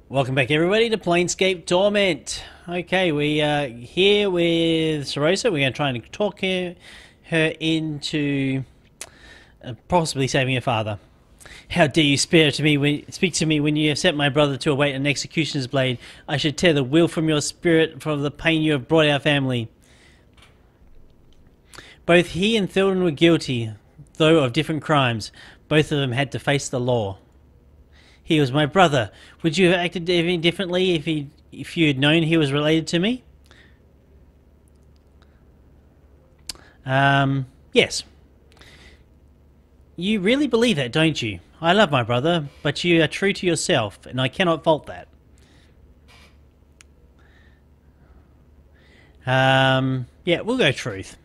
Welcome back, everybody, to Planescape Torment. Okay, we are here with Sarosa. We're going to try and talk her into possibly saving her father. How dare you speak to me when you have sent my brother to await an executioner's blade? I should tear the will from your spirit from the pain you have brought our family. Both he and Thilden were guilty, though of different crimes. Both of them had to face the law. He was my brother. Would you have acted any differently if you had known he was related to me? Yes. You really believe that, don't you? I love my brother, but you are true to yourself, and I cannot fault that. Yeah, we'll go truth.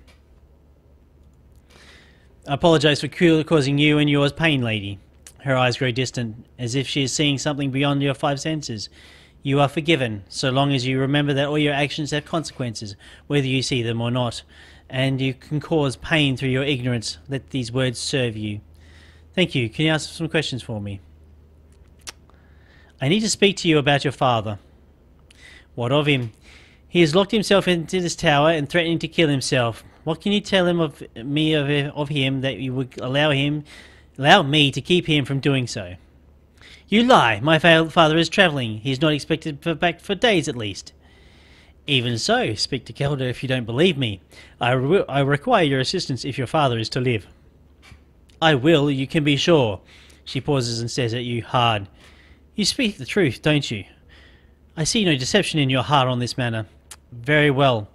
I apologize for causing you and yours pain, lady. Her eyes grow distant, as if she is seeing something beyond your five senses. You are forgiven, so long as you remember that all your actions have consequences, whether you see them or not, and you can cause pain through your ignorance. Let these words serve you. Thank you. Can you ask some questions for me? I need to speak to you about your father. What of him? He has locked himself into this tower and threatening to kill himself. What can you tell him of him that you would allow me to keep him from doing so? You lie. My father is travelling. He is not expected back for days at least. Even so, speak to Kelder if you don't believe me. I require your assistance if your father is to live. I will, you can be sure. She pauses and stares at you hard. You speak the truth, don't you? I see no deception in your heart on this matter. Very well.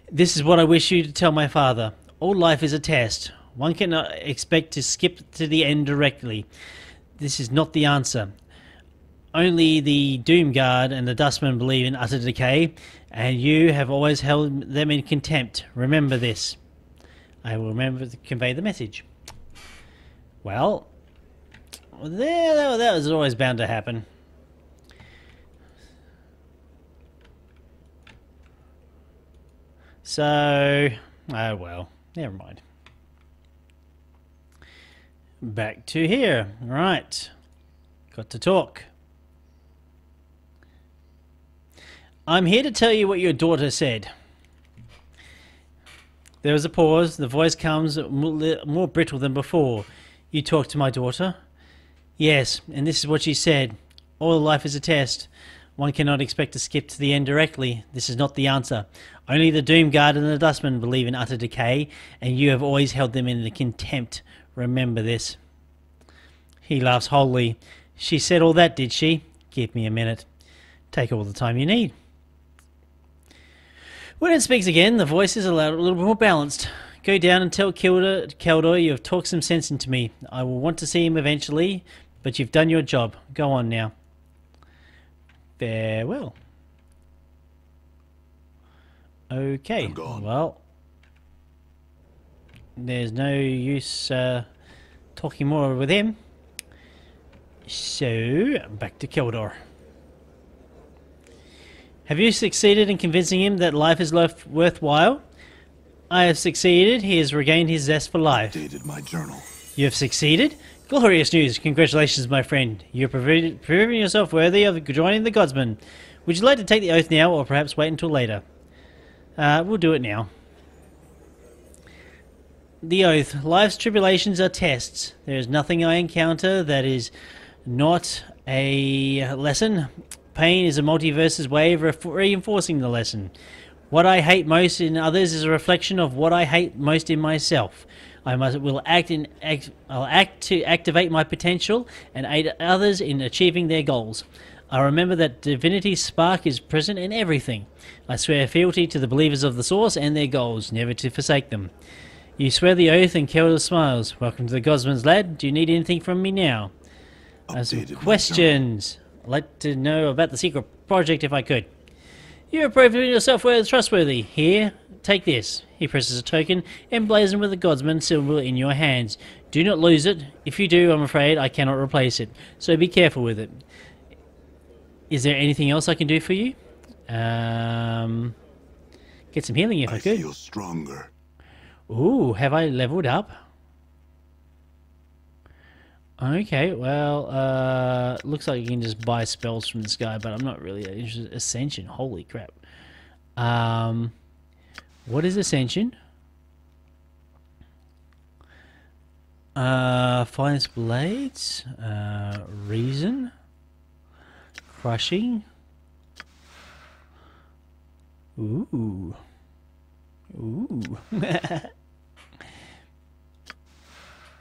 This is what I wish you to tell my father. All life is a test. One cannot expect to skip to the end directly. This is not the answer. Only the Doomguard and the Dustmen believe in utter decay, and you have always held them in contempt. Remember this. I will remember to convey the message. Well, that was always bound to happen. So, oh well, never mind. Back to here. Right. Got to talk. I'm here to tell you what your daughter said. There was a pause. The voice comes more brittle than before. You talked to my daughter? Yes, and this is what she said. All life is a test. One cannot expect to skip to the end directly. This is not the answer. Only the Doomguard and the Dustmen believe in utter decay, and you have always held them in contempt. Remember this. He laughs wholly. She said all that, did she? Give me a minute. Take all the time you need. When it speaks again, the voice is a little more balanced. Go down and tell Keldor you have talked some sense into me. I will want to see him eventually, but you've done your job. Go on now. Farewell. Okay, well, there's no use talking more with him. So, back to Keldor. Have you succeeded in convincing him that life is worthwhile? I have succeeded. He has regained his zest for life. Updated my journal. You have succeeded? Glorious news. Congratulations, my friend. You have proven yourself worthy of joining the Godsman. Would you like to take the oath now, or perhaps wait until later? We'll do it now. The oath. Life's tribulations are tests. There is nothing I encounter that is not a lesson. Pain is a multiverse's way of reinforcing the lesson. What I hate most in others is a reflection of what I hate most in myself. I'll act to activate my potential and aid others in achieving their goals. I remember that divinity's spark is present in everything. I swear fealty to the believers of the Source and their goals, never to forsake them. You swear the oath, and Keldor smiles. Welcome to the Godsman's, lad. Do you need anything from me now? I have some questions. I'd like to know about the secret project if I could. You have proven yourself trustworthy. Here, take this. He presses a token, emblazoned with the Godsman symbol in your hands. Do not lose it. If you do, I'm afraid I cannot replace it. So be careful with it. Is there anything else I can do for you? Get some healing if I could. I feel stronger. Ooh, have I leveled up? Okay, well, looks like you can just buy spells from this guy, but I'm not really that interested. Ascension, holy crap. What is Ascension? Finest Blades, Reason, Crushing. Ooh. Ooh.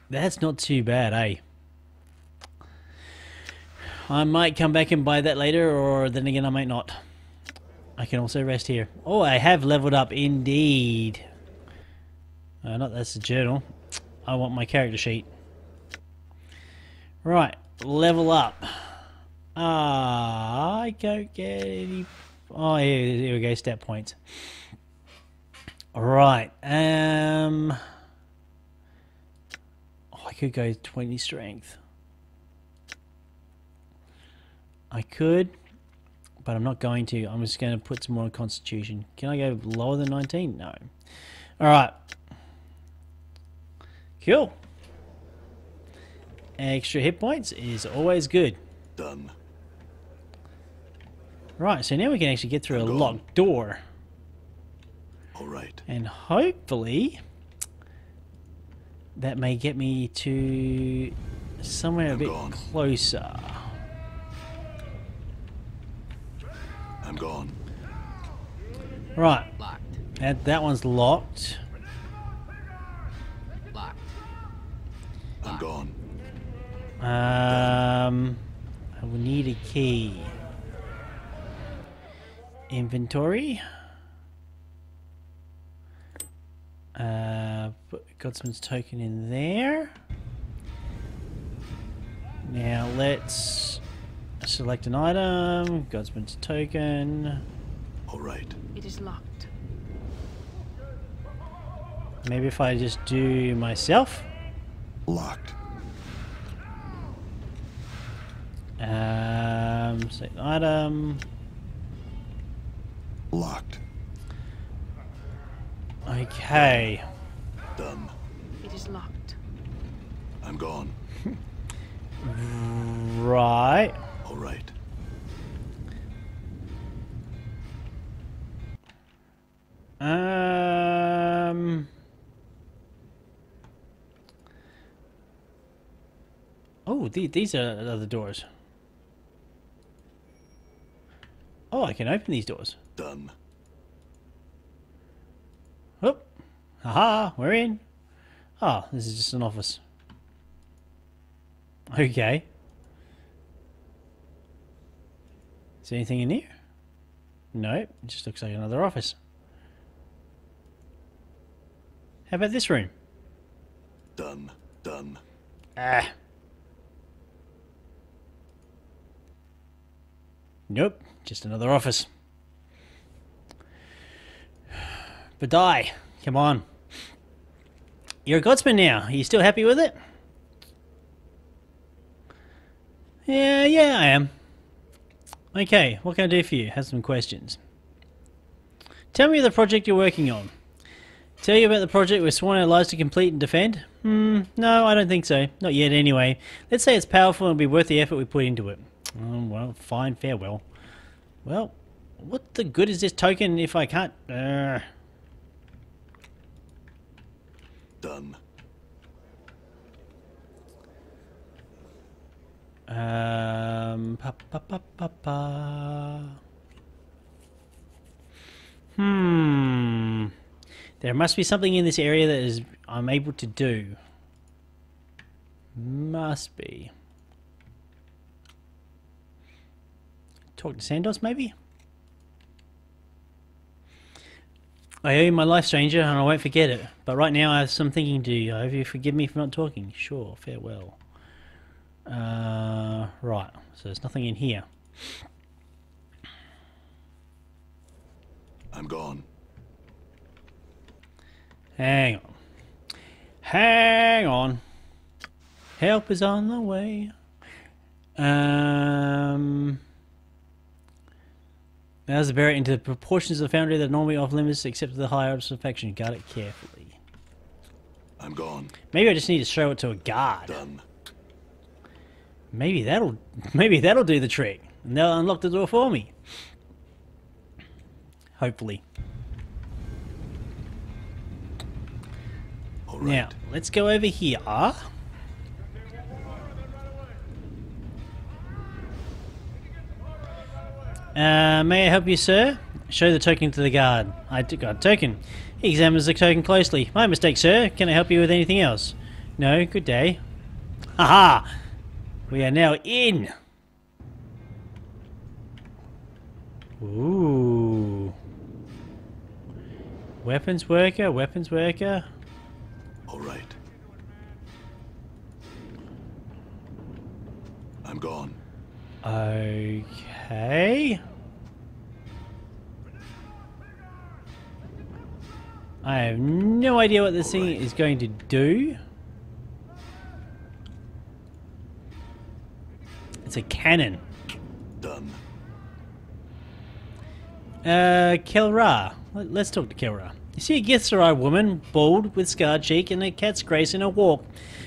That's not too bad, eh? I might come back and buy that later, or then again I might not. I can also rest here. Oh, I have leveled up indeed. Not that's the journal. I want my character sheet. Right, level up. I don't get any... Oh, here we go, stat points. Alright, oh, I could go 20 strength. I could, but I'm not going to. I'm just going to put some more on Constitution. Can I go lower than 19? No. Alright. Cool. Extra hit points is always good. Done. Right, so now we can actually get through a locked door. Alright. And hopefully that may get me to somewhere a bit closer. I'm gone. Right. Locked. That one's locked. Locked. I'm gone. I will need a key. Inventory. Put Godsman's token in there. Now let's select an item. Godsman's token. All right. It is locked. Maybe if I just do myself. Locked. Select item. Locked. Okay. Done. It is locked. I'm gone. Right. All right. Oh, these are the doors. Oh, I can open these doors. Done. Oh, haha, we're in. Oh, this is just an office. Okay. Is there anything in here? Nope, it just looks like another office. How about this room? Done. Done. Ah. Nope, just another office. But die, come on. You're a Godsman now. Are you still happy with it? Yeah, I am. Okay, what can I do for you? Have some questions. Tell me the project you're working on. Tell you about the project we're sworn our lives to complete and defend? No, I don't think so. Not yet, anyway. Let's say it's powerful and it'll be worth the effort we put into it. Well, fine, farewell. Well, what the good is this token if I can't... Done. There must be something in this area that I'm able to do. Must be. Talk to Sandos, maybe? I owe you my life, stranger, and I won't forget it. But right now I have some thinking to do. I hope you forgive me for not talking. Sure, farewell. Right, so there's nothing in here. I'm gone. Hang on. Hang on. Help is on the way. Now's the bear it into the proportions of the foundry that are normally off limits except for the higher ups of faction. Guard it carefully. I'm gone. Maybe I just need to show it to a guard. Done. Maybe that'll do the trick. And they'll unlock the door for me. Hopefully. All right. Now, let's go over here. May I help you, sir? Show the token to the guard. I got a token. He examines the token closely. My mistake, sir. Can I help you with anything else? No, good day. Haha! We are now in! Ooh. Weapons worker, weapons worker. All right. I'm gone. Okay. I have no idea what this thing is going to do. It's a cannon. Done. Kelra. Let's talk to Kelra. You see a Githzerai woman, bald, with scarred cheek, and a cat's grace in her walk.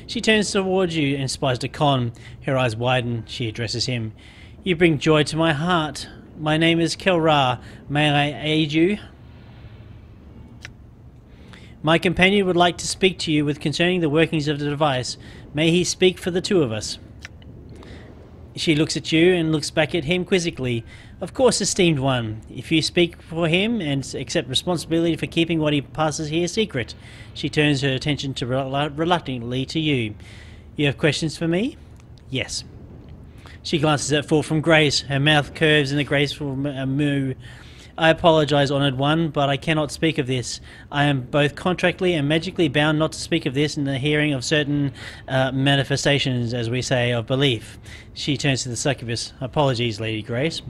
She turns towards you and spies Uconn. Her eyes widen. She addresses him. You bring joy to my heart. My name is Kelra. May I aid you? My companion would like to speak to you with concerning the workings of the device. May he speak for the two of us. She looks at you and looks back at him quizzically. Of course, esteemed one. If you speak for him and accept responsibility for keeping what he passes here secret. She turns her attention to reluctantly to you. You have questions for me? Yes. She glances at Fall from Grace. Her mouth curves in a graceful moo. I apologize, honoured one, but I cannot speak of this. I am both contractually and magically bound not to speak of this in the hearing of certain manifestations, as we say, of belief. She turns to the Succubus. Apologies, Lady Grace.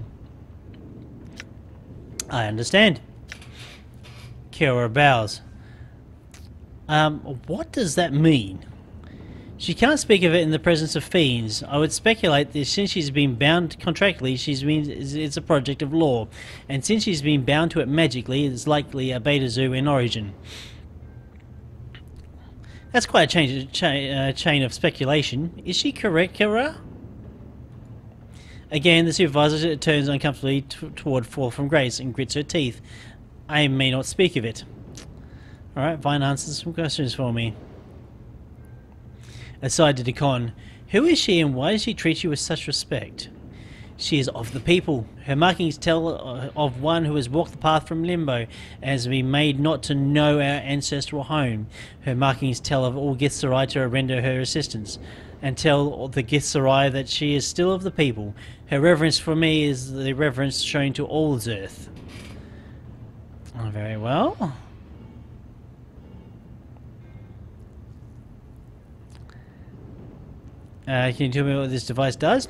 I understand. Kira bows. What does that mean? She can't speak of it in the presence of fiends. I would speculate that since she's been bound contractually, it's a project of law, and since she's been bound to it magically, it's likely a beta zoo in origin. That's quite a chain of speculation. Is she correct, Kira? Again, the supervisor turns uncomfortably toward Fall from Grace and grits her teeth. I may not speak of it. Alright, Vine answers some questions for me. Aside to Uconn, who is she and why does she treat you with such respect? She is of the people. Her markings tell of one who has walked the path from limbo and has been made not to know our ancestral home. Her markings tell of all Githzerai to render her assistance, and tell the Githzerai that she is still of the people. Her reverence for me is the reverence shown to all Earth. Oh, very well. Can you tell me what this device does?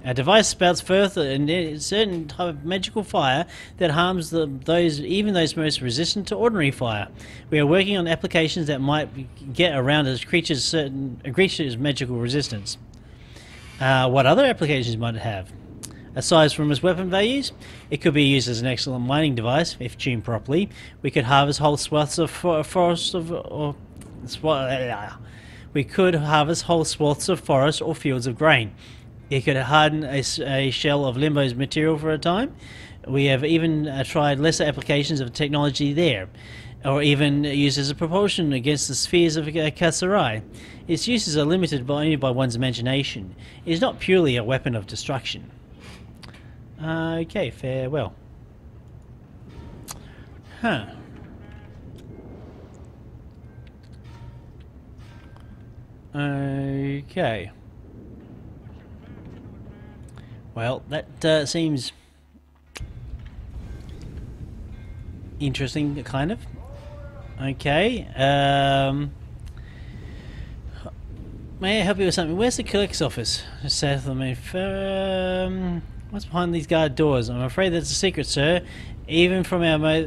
Our device spouts forth a certain type of magical fire that harms even those most resistant to ordinary fire. We are working on applications that might get around a creature's magical resistance. What other applications might it have? Aside from its weapon values, it could be used as an excellent mining device if tuned properly. We could harvest whole swaths of forest or fields of grain. It could harden a shell of Limbo's material for a time. We have even tried lesser applications of technology there, or even used as a propulsion against the spheres of Githzerai. Its uses are limited only by one's imagination. It is not purely a weapon of destruction. Okay, farewell. Huh. Okay. Well, that seems interesting, kind of. Okay. May I help you with something? Where's the clerk's office? Just south of me. What's behind these guard doors? I'm afraid that's a secret, sir. Even from our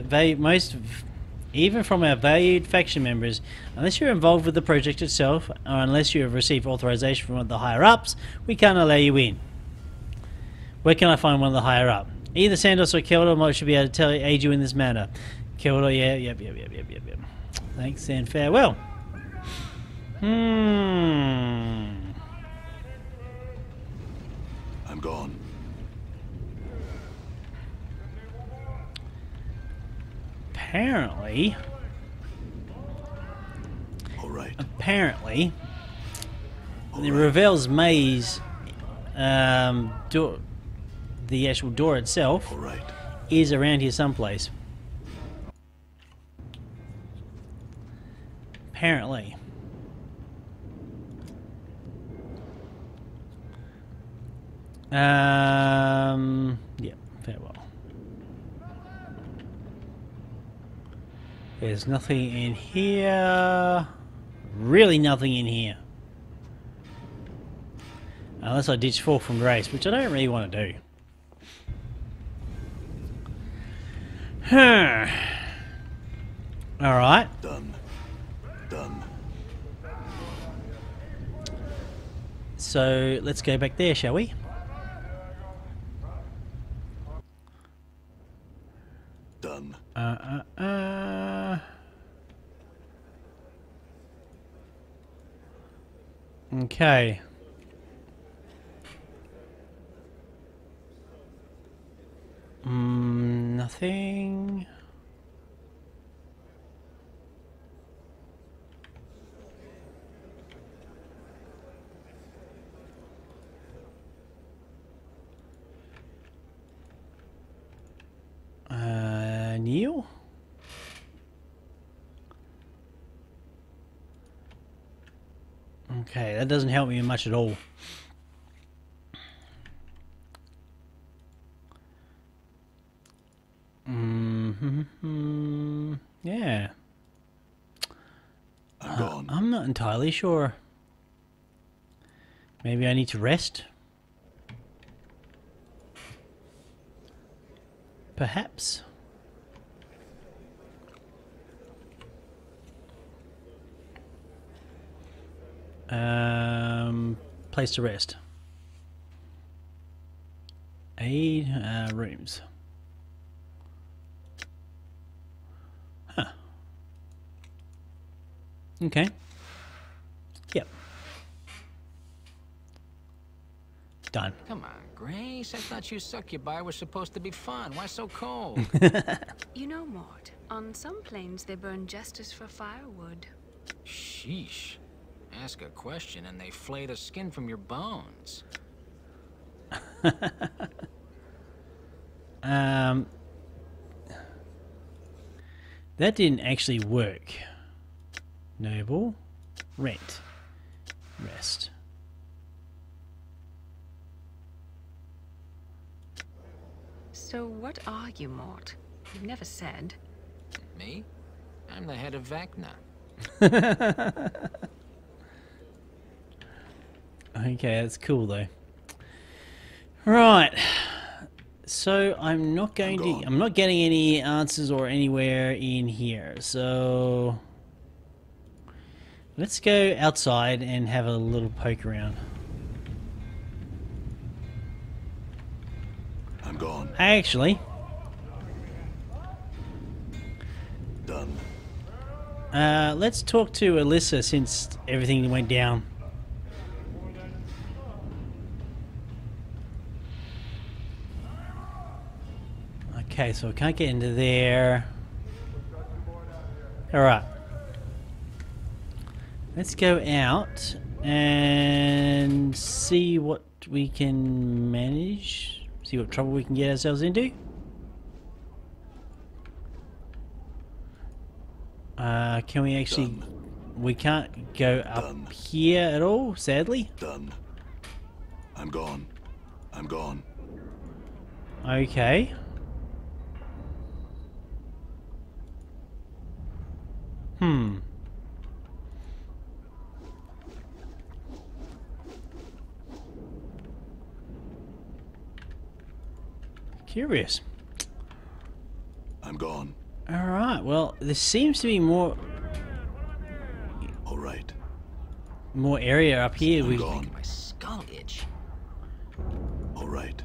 valued faction members, unless you're involved with the project itself, or unless you have received authorization from one of the higher-ups, we can't allow you in. Where can I find one of the higher-up? Either Sandos or Keldor should be able to aid you in this matter. Keldor, yeah, yep. Thanks and farewell. I'm gone. Apparently, All right. the Ravel's maze, door, the actual door itself, All right. is around here someplace. Apparently. Yeah, farewell. There's nothing in here. Really nothing in here. Unless I ditch Fall from Grace, which I don't really want to do. Huh. Alright. Done. Done. So let's go back there, shall we? Done. Okay. Nothing. Neil? Okay, that doesn't help me much at all. Yeah. I'm gone. I'm not entirely sure. Maybe I need to rest? Perhaps. Place to rest. Aid rooms. Huh. Okay. Yep. Done. Come on, Grace. I thought you succubi were supposed to be fun. Why so cold? You know, Mort, on some planes they burn jesters for firewood. Sheesh. Ask a question and they flay the skin from your bones. That didn't actually work. Noble. Rent. Rest. So what are you, Mort? You've never said. Me? I'm the head of Vecna. Okay, that's cool though. Right. So I'm not getting any answers or anywhere in here. So let's go outside and have a little poke around. I'm gone. Actually, Done. let's talk to Alyssa since everything went down. Okay, so I can't get into there. Alright. Let's go out and see what we can manage. See what trouble we can get ourselves into. Can we actually... Done. We can't go up Done. here at all, sadly. Done. I'm gone. I'm gone. Okay. Curious. I'm gone. Alright, well, there seems to be more All right. area up here. I'm We gone. My skull itch. All right.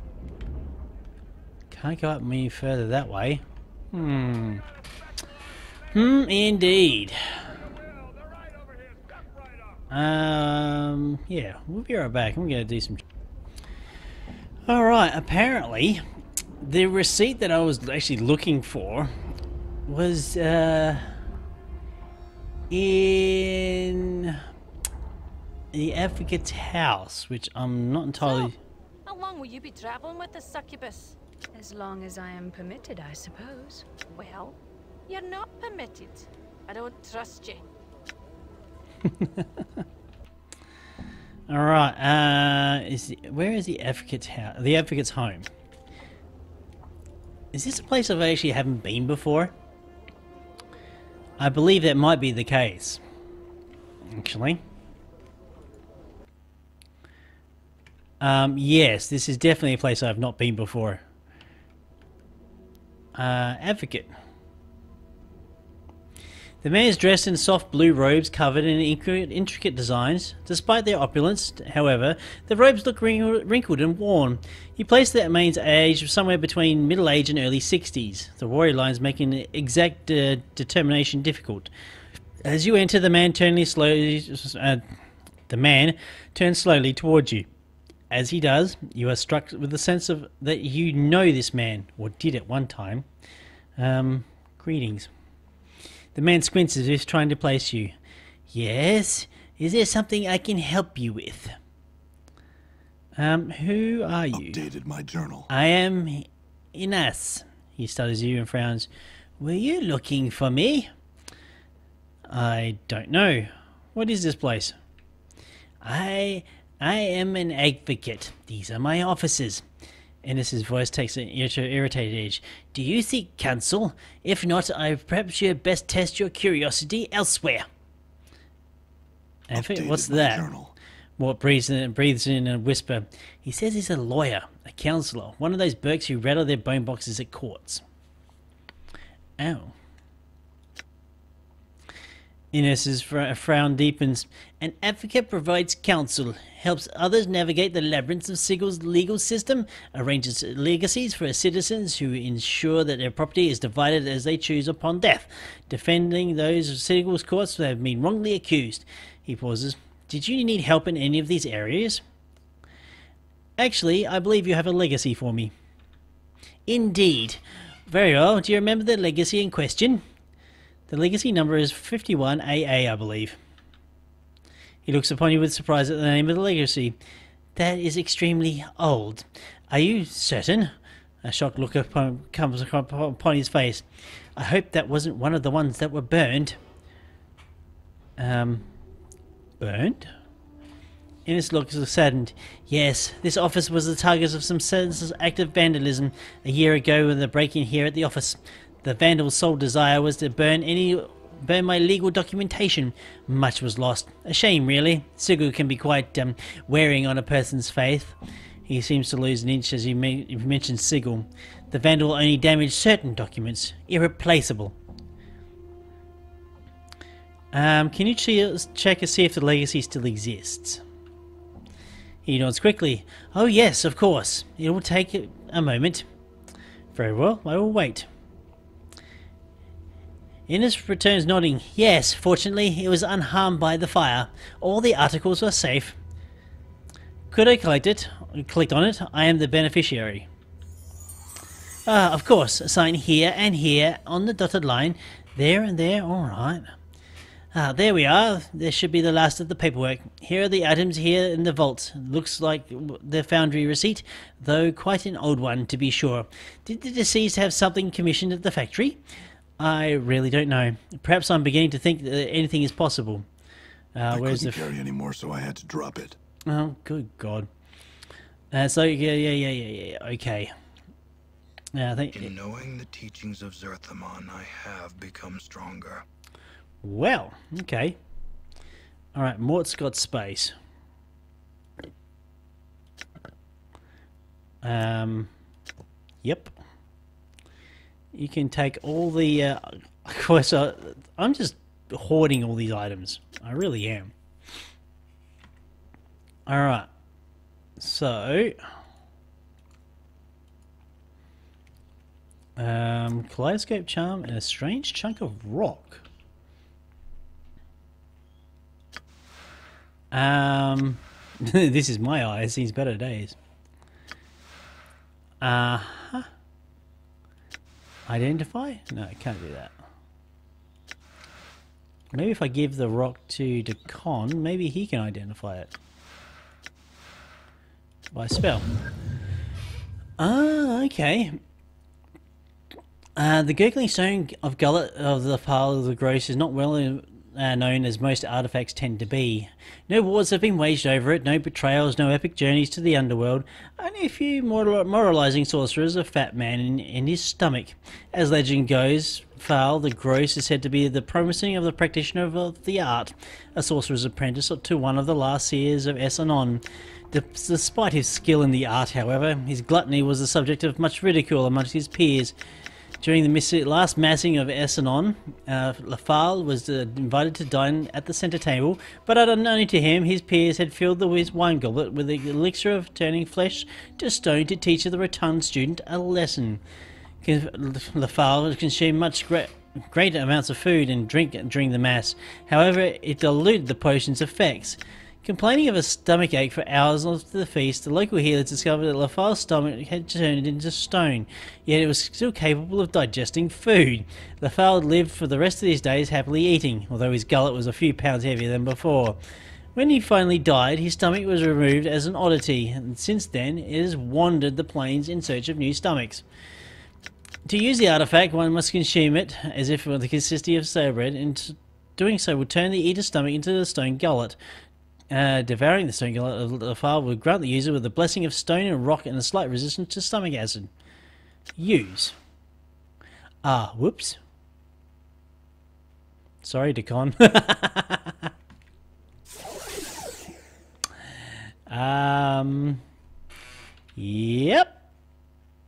can't go up any further that way. Indeed. Yeah, we'll be right back. I'm gonna do some... Alright, apparently the receipt that I was actually looking for was in the advocate's house, which I'm not entirely... So, how long will you be traveling with the Succubus? As long as I am permitted, I suppose. Well, you're not permitted. I don't trust you. Alright, where is the advocate's house? The advocate's home. Is this a place I actually haven't been before? I believe that might be the case, actually. Yes, this is definitely a place I've not been before. Advocate. The man is dressed in soft blue robes covered in intricate designs. Despite their opulence, however, the robes look wrinkled and worn. He placed the man's age somewhere between middle age and early 60s, the warrior lines making exact determination difficult. As you enter, the man turns slowly towards you. As he does, you are struck with the sense of that you know this man, or did at one time. Greetings. The man squints as if trying to place you. Yes? Is there something I can help you with? Who are you? Updated my journal. I am Inas. He studies you and frowns. Were you looking for me? I don't know. What is this place? I am an advocate. These are my offices. Ennis's voice takes an irritated edge. Do you seek counsel? If not, perhaps you had best test your curiosity elsewhere. What's that? Journal. Mort breathes in a whisper. He says he's a lawyer, a counselor, one of those Burks who rattle their bone boxes at courts. Oh. Innes's frown deepens. An advocate provides counsel, helps others navigate the labyrinths of Sigil's legal system, arranges legacies for citizens who ensure that their property is divided as they choose upon death, defending those of Sigil's courts who have been wrongly accused. He pauses. Did you need help in any of these areas? Actually, I believe you have a legacy for me. Indeed. Very well. Do you remember the legacy in question? The legacy number is 51AA, I believe. He looks upon you with surprise at the name of the legacy. That is extremely old. Are you certain? A shocked look comes upon his face. I hope that wasn't one of the ones that were burned. Burned? Innes looks saddened. Yes, this office was the target of some senseless act of vandalism a year ago with a break-in here at the office. The vandal's sole desire was to burn my legal documentation. Much was lost. A shame, really. Sigil can be quite wearing on a person's faith. He seems to lose an inch as you mentioned Sigil. The vandal only damaged certain documents. Irreplaceable. Can you check and see if the legacy still exists? He nods quickly. Oh yes, of course. It will take a moment. Very well, I will wait. Innes returns nodding. Yes, fortunately, it was unharmed by the fire. All the articles were safe. Could I collect it? Click on it. I am the beneficiary. Of course. Sign here and here on the dotted line. There and there. All right. There we are. There should be the last of the paperwork. Here are the items here in the vault. Looks like the foundry receipt, though quite an old one, to be sure. Did the deceased have something commissioned at the factory? I really don't know. Perhaps I'm beginning to think that anything is possible. I couldn't carry anymore, so I had to drop it. Oh, good God. Yeah. Okay. In knowing the teachings of Zerthamon, I have become stronger. Well, okay. Alright, Mort's got space. Yep. You can take all the... of course, I'm just hoarding all these items. I really am. Alright. So... Kaleidoscope Charm and a strange chunk of rock. This is my eye. It sees better days. Uh-huh. Identify? No, I can't do that. Maybe if I give the rock to Uconn, maybe he can identify it. By spell. Ah, okay. The gurgling stone of Gullet of the Pile of the Gross is not well known as most artifacts tend to be. No wars have been waged over it, no betrayals, no epic journeys to the underworld, only a few moralizing sorcerers, a fat man in his stomach. As legend goes, Pile the Gross is said to be the promising of the practitioner of the art, a sorcerer's apprentice to one of the last seers of Essenon. Despite his skill in the art, however, his gluttony was the subject of much ridicule amongst his peers. During the last massing of Essenon, Lafal was invited to dine at the centre table, but unknown to him, his peers had filled the wine goblet with the elixir of turning flesh to stone to teach the rotund student a lesson. Lafal consumed much great amounts of food and drink during the mass. However, it diluted the potion's effects. Complaining of a stomach ache for hours after the feast, the local healers discovered that Lafal's stomach had turned into stone, yet it was still capable of digesting food. Lafal lived for the rest of his days happily eating, although his gullet was a few pounds heavier than before. When he finally died, his stomach was removed as an oddity, and since then it has wandered the plains in search of new stomachs. To use the artifact, one must consume it, as if it were the consistency of sour bread, and doing so would turn the eater's stomach into the stone gullet. Devouring the stone gullet of Lafal would grant the user with the blessing of stone and rock and a slight resistance to stomach acid. Use. Ah, whoops. Sorry, Uconn. Yep.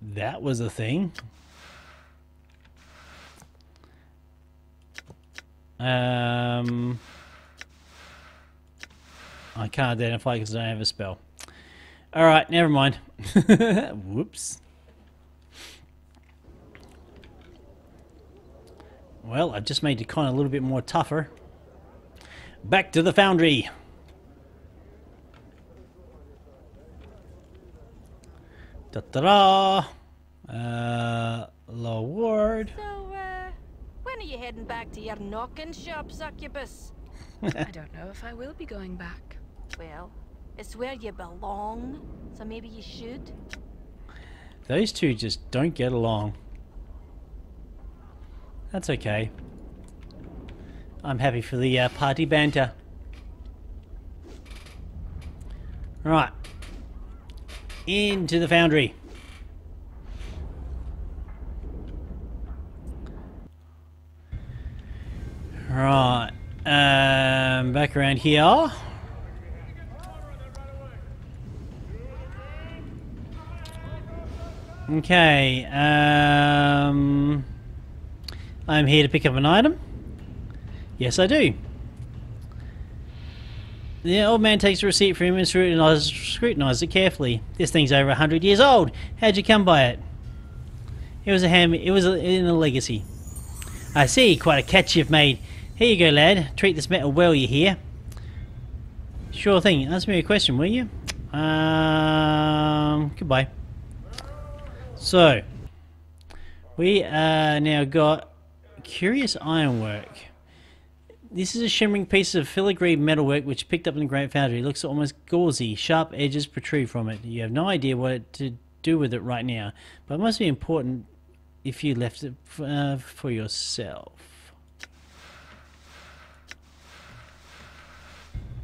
That was a thing. I can't identify because I don't have a spell. Alright, never mind. Whoops. Well, I've just made Uconn a little bit more tougher. Back to the foundry. Ta-da-da! Lord. So, when are you heading back to your knocking shop, Succubus? I don't know if I will be going back. Well, it's where you belong, so maybe you should. Those two just don't get along. That's okay. I'm happy for the party banter. Right. Into the foundry. Right. Back around here. Okay. I'm here to pick up an item. Yes, I do. The old man takes a receipt from him and scrutinizes it carefully. This thing's over 100 years old. How'd you come by it? It was in a legacy. I see. Quite a catch you've made. Here you go, lad. Treat this metal well, you hear? Sure thing. Ask me a question, will you? Goodbye. So, we now got curious ironwork. This is a shimmering piece of filigree metalwork which picked up in the Great Foundry. It looks almost gauzy. Sharp edges protrude from it. You have no idea what to do with it right now, but it must be important if you left it for yourself.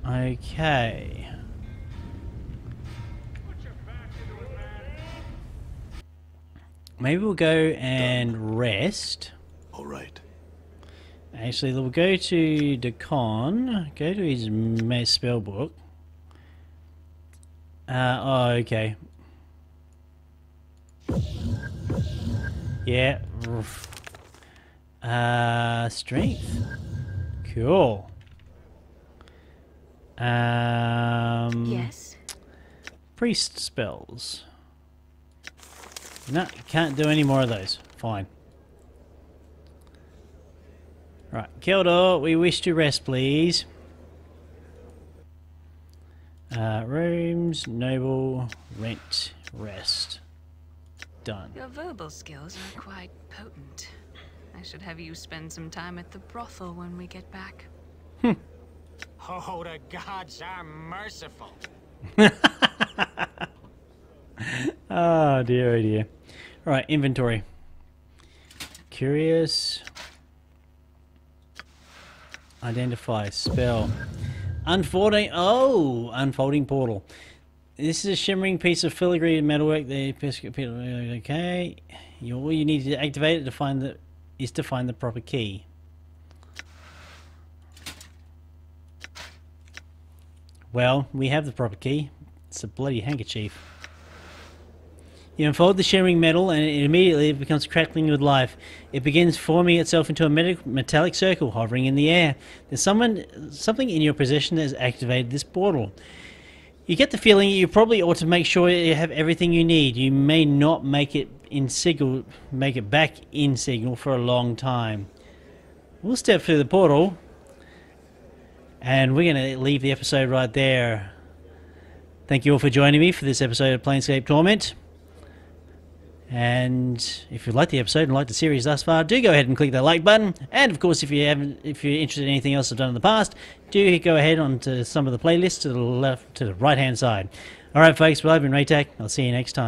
Okay. Maybe we'll go and rest. All right. Actually, we'll go to Uconn. Go to his spell book. Oh, okay. Yeah. Strength. Cool. Yes. Priest spells. No, can't do any more of those. Fine. Right, Keldor, we wish to rest, please. Rooms, noble, rent, rest. done. Your verbal skills are quite potent. I should have you spend some time at the brothel when we get back. Oh, the gods are merciful. Oh dear, oh dear. Alright, inventory. Curious. Identify. Spell. Unfolding. Oh! Unfolding portal. This is a shimmering piece of filigree metalwork. Okay. All you need to activate it is to find the proper key. Well, we have the proper key. It's a bloody handkerchief. You unfold the shimmering metal and it immediately becomes crackling with life. It begins forming itself into a metallic circle hovering in the air. There's something in your possession that has activated this portal. You get the feeling you probably ought to make sure you have everything you need. You may not make it back in signal for a long time. We'll step through the portal and we're going to leave the episode right there. Thank you all for joining me for this episode of Planescape Torment. And if you liked the episode and liked the series thus far, do go ahead and click that like button. And of course, if you're interested in anything else I've done in the past, do go ahead onto some of the playlists to the right hand side. All right, folks. Well, I've been Raetac. I'll see you next time.